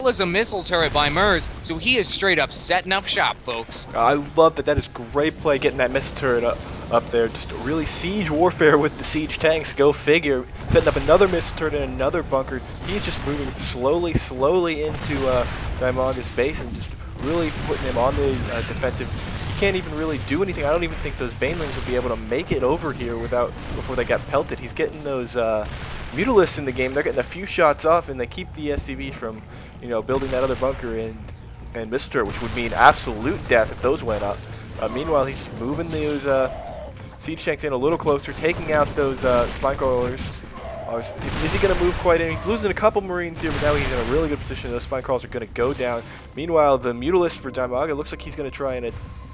as a missile turret by Merz, so he is straight up setting up shop, folks. I love that. That is great play, getting that missile turret up there. Just really siege warfare with the siege tanks. Go figure. Setting up another missile turret in another bunker. He's just moving slowly into Dimaga's base and just really putting him on the defensive. He can't even really do anything. I don't even think those Banelings would be able to make it over here before they got pelted. He's getting those Mutalisks in the game. They're getting a few shots off, and they keep the SCV from, building that other bunker and missile turret, which would mean absolute death if those went up. Meanwhile, he's moving those siege tanks in a little closer, taking out those spine crawlers. Is he going to move quite in? He's losing a couple Marines here, but now he's in a really good position. Those spine crawlers are going to go down. Meanwhile, the Mutalisk for Dimaga looks like he's going to try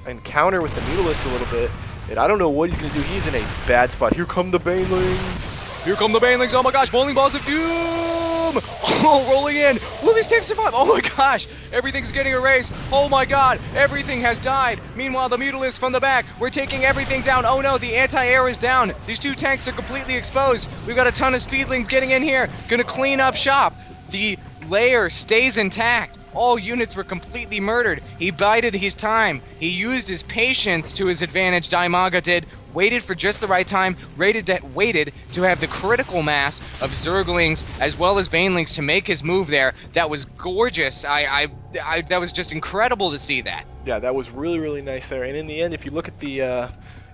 and counter with the Mutalisk a little bit. And I don't know what he's going to do. He's in a bad spot. Here come the Banelings. Here come the Banelings. Oh my gosh, bowling balls of doom! Oh, rolling in. Will these tanks survive? Oh my gosh, everything's getting erased. Oh my god, everything has died. Meanwhile, the Mutalisks from the back, we're taking everything down. Oh no, the anti-air is down. These two tanks are completely exposed. We've got a ton of speedlings getting in here, gonna clean up shop. The layer stays intact. All units were completely murdered. He bided his time. He used his patience to his advantage, Dimaga did. Waited for just the right time, waited to have the critical mass of Zerglings as well as Banelings to make his move there. That was gorgeous. That was just incredible to see that. Yeah, that was really, really nice there. And in the end, if you look at the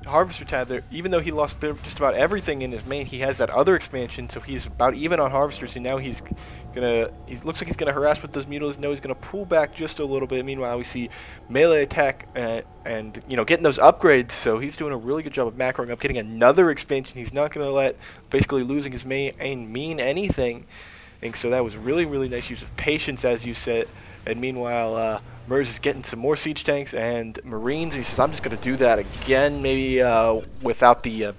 Harvester tab there, even though he lost just about everything in his main, he has that other expansion, so he's about even on Harvesters, and now he looks like he's gonna harass with those Mutalisks. No, he's gonna pull back just a little bit. Meanwhile, we see melee attack and getting those upgrades, so he's doing a really good job of macroing up, getting another expansion. He's not gonna let basically losing his main mean anything. And so that was really, really nice use of patience, as you said. And meanwhile, Merz is getting some more siege tanks and Marines. He says, I'm just going to do that again, maybe without the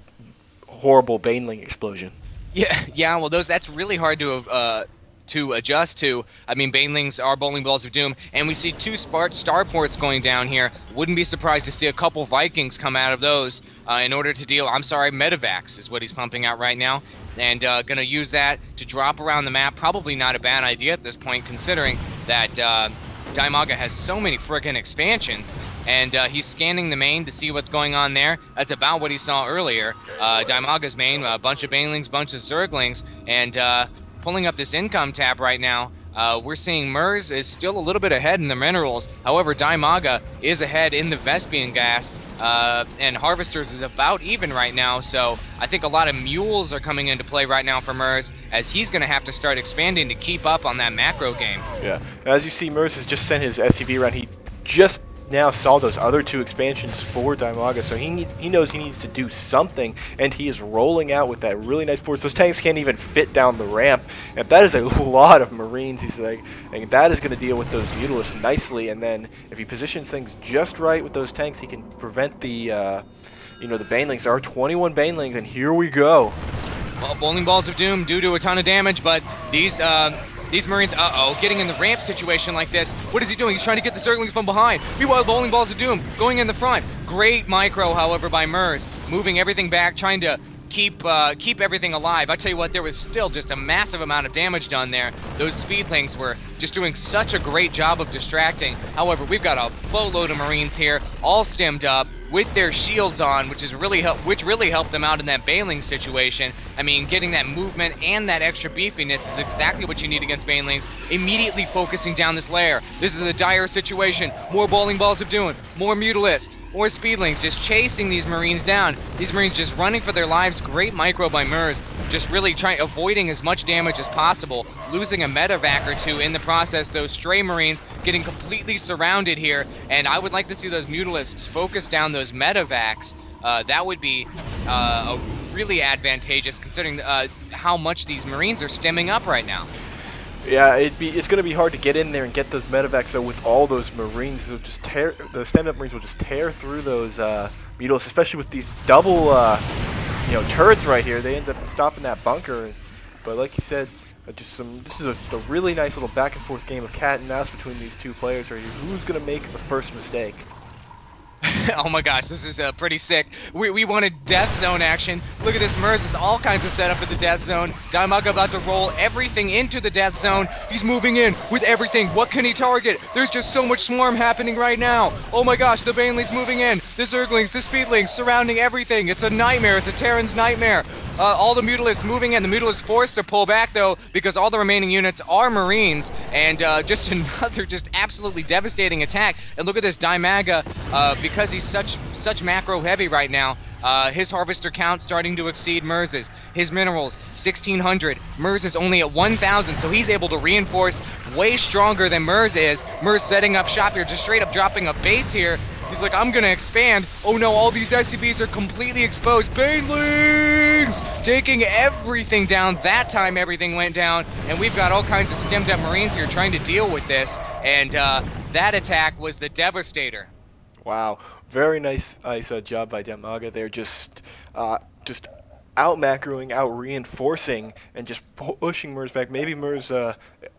horrible Baneling explosion. Yeah. Well, that's really hard to adjust to. I mean, Banelings are bowling balls of doom, and we see two starports going down here. Wouldn't be surprised to see a couple Vikings come out of those in order to deal. Medivacs is what he's pumping out right now, and going to use that to drop around the map. Probably not a bad idea at this point, considering that Dimaga has so many friggin' expansions, and he's scanning the main to see what's going on there. That's about what he saw earlier. Dimaga's main, a bunch of Banelings, bunch of Zerglings, and pulling up this income tab right now. We're seeing Merz is still a little bit ahead in the minerals. However, Dimaga is ahead in the Vespian gas, and Harvesters is about even right now. So I think a lot of mules are coming into play right now for Merz, as he's going to have to start expanding to keep up on that macro game. Yeah, as you see, Merz has just sent his SCV around. He just now saw those other two expansions for Dimaga, so he knows he needs to do something, and he is rolling out with that really nice force. Those tanks can't even fit down the ramp, and that is a lot of Marines. He's like, and that is going to deal with those Mutalisks nicely, and then if he positions things just right with those tanks, he can prevent the the Banelings. There are 21 Banelings, and here we go. Well, bowling balls of doom do a ton of damage, but these Marines, getting in the ramp situation like this. What is he doing? He's trying to get the Zerglings from behind. Meanwhile, bowling balls of doom going in the front. Great micro, however, by Merz, moving everything back, trying to keep everything alive. I tell you what, there was still just a massive amount of damage done there. Those speedlings were just doing such a great job of distracting. However, we've got a boatload of Marines here, all stemmed up with their shields on, which really helped them out in that Baneling situation. I mean, getting that movement and that extra beefiness is exactly what you need against Banelings. Immediately focusing down this layer. This is a dire situation. More bowling balls of doom, more Mutalisks, more speedlings, just chasing these Marines down. These Marines just running for their lives. Great micro by Merz, just really avoiding as much damage as possible, losing a medevac or two in the process. Those stray Marines getting completely surrounded here, and I would like to see those Mutalisks focus down those medevacs. That would be really advantageous, considering how much these Marines are stemming up right now. Yeah, it's going to be hard to get in there and get those medevacs. So with all those Marines, they'll just the stand-up Marines will just tear through those Mutalisks, especially with these double turrets right here. They end up stopping that bunker. But like you said, this is a really nice little back and forth game of cat and mouse between these two players right here. Who's going to make the first mistake? Oh my gosh, this is pretty sick. We wanted death zone action. Look at this, Merz is all kinds of setup for the death zone. Dimaga about to roll everything into the death zone. He's moving in with everything. What can he target? There's just so much swarm happening right now. Oh my gosh, the Baneley's moving in. The Zerglings, the Speedlings surrounding everything. It's a nightmare. It's a Terran's nightmare. All the Mutalisks moving in. The Mutalisks forced to pull back though because all the remaining units are Marines, and just another just absolutely devastating attack. And look at this Dimaga, because he's such macro heavy right now. His harvester count starting to exceed Merz's. His minerals, 1,600. Merz is only at 1,000, so he's able to reinforce way stronger than Merz is. Merz setting up shop here, just straight up dropping a base here. He's like, I'm gonna expand. Oh no, all these SCVs are completely exposed. Banelings! Taking everything down. That time everything went down, and we've got all kinds of stemmed up Marines here trying to deal with this, and that attack was the Devastator. Wow, very nice job by Dimaga there, just out-macroing, out-reinforcing, and just pushing Merz back. Maybe Merz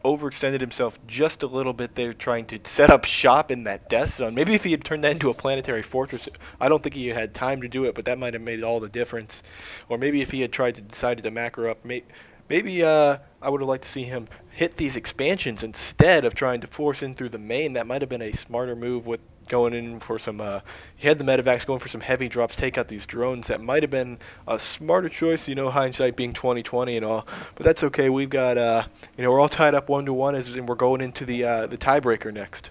overextended himself just a little bit there trying to set up shop in that death zone. Maybe if he had turned that into a planetary fortress, I don't think he had time to do it, but that might have made all the difference. Or maybe if he had decided to macro up, maybe I would have liked to see him hit these expansions instead of trying to force in through the main. That might have been a smarter move with going in for some, he had the medevacs going for some heavy drops, take out these drones. That might have been a smarter choice, you know, hindsight being 20/20 and all. But that's okay. We've got, you know, we're all tied up 1-1, and we're going into the tiebreaker next.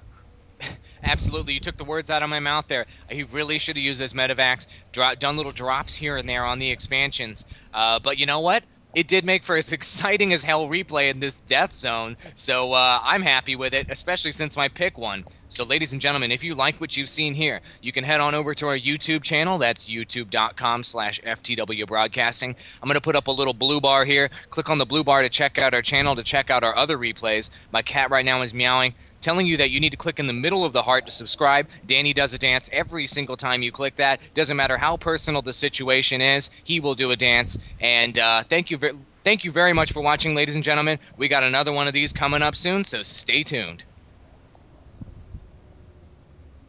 Absolutely, you took the words out of my mouth there. He really should have used those medevacs, done little drops here and there on the expansions. But you know what? It did make for as exciting as hell replay in this death zone, so I'm happy with it, especially since my pick won. So ladies and gentlemen, if you like what you've seen here, you can head on over to our YouTube channel. That's youtube.com/FTWBroadcasting. I'm going to put up a little blue bar here. Click on the blue bar to check out our channel, to check out our other replays. My cat right now is meowing, telling you that you need to click in the middle of the heart to subscribe. Danny does a dance every single time you click that. Doesn't matter how personal the situation is, he will do a dance. And thank you very much for watching, ladies and gentlemen. We got another one of these coming up soon, so stay tuned.